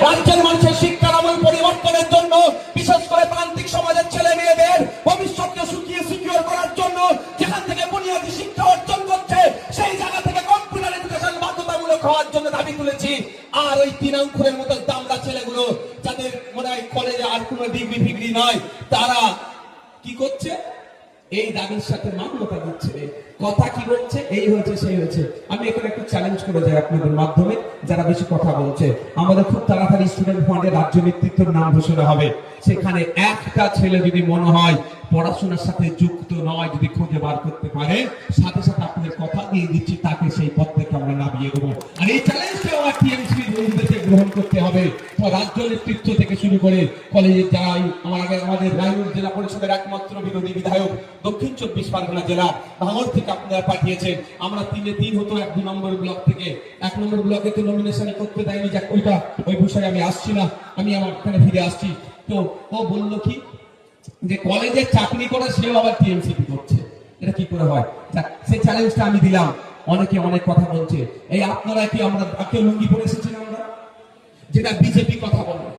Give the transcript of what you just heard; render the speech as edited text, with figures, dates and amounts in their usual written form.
রাজ্যের মানুষের শিক্ষার আমূল পরিবর্তনের জন্য, বিশেষ করে প্রান্তিক সমাজের ছেলে মেয়েদের ভবিষ্যৎকে সিকিউর করার জন্য, যেখান থেকে বুনিয়াদী শিক্ষা অর্জন করছে সেই জায়গা থেকে কম্পিউটার এডুকেশন বাধ্যতামূলক হওয়ার জন্য দাবি তুলেছি। আর ওই 3 অঙ্কুরের মতো দামড়া ছেলেগুলো, যাদের মনে হয় কলেজে আর কোনো ডিগ্রি ফিগ্রি নয়, তারা কি করছে? এই দাবির সাথে মান্যতা দিচ্ছে। কথা কি বলছে? এই হয়েছে সেই হয়েছে। আমি এখানে একটু চ্যালেঞ্জ করে যাই আপনাদের মাধ্যমে, যারা বেশি কথা বলছে। আমাদের খুব তাড়াতাড়ি স্টুডেন্ট ফান্ডের রাজ্য নেতৃত্বের নাম ঘোষণা হবে। সেখানে একটা ছেলে যদি মনে হয় পড়াশোনার সাথে যুক্ত নয়, যদি খুঁজে বার করতে পারে, সাথে সাথে আপনাদের কথা দিয়ে দিচ্ছি, তাকে সেই পদ থেকে আমরা নামিয়ে দেবো। আর এই চ্যালেঞ্জটা আমার টিএমসি বন্ধুদেরকে গ্রহণ করতে হবে। রাজ্য নেতৃত্ব থেকে শুরু করে কলেজের যারা, আমাদের রায়গঞ্জ জেলা পরিষদের একমাত্র বিরোধী বিধায়ক দক্ষিণ 24 পরগনা জেলা ভাঙড় থেকে আপনারা পাঠিয়েছেন। আমরা 3-3 হতো 1-2 নম্বর ব্লক থেকে। 1 নম্বর ব্লকে তো নমিনেশন করতে দেয়নি, যাক ওই বিষয়ে আমি আসছি না, আমি আমার এখানে ফিরে আসছি। তো ও বললো কি যে কলেজে চাকরি করে সেও আবার টিএমসিপি করছে, এটা কি করে হয়? সেই চ্যালেঞ্জটা আমি দিলাম। অনেকে অনেক কথা বলছে। এই আপনারা কি আমরা লুঙ্গি পরে এসেছেন আমরা, যেটা বিজেপি কথা বলে।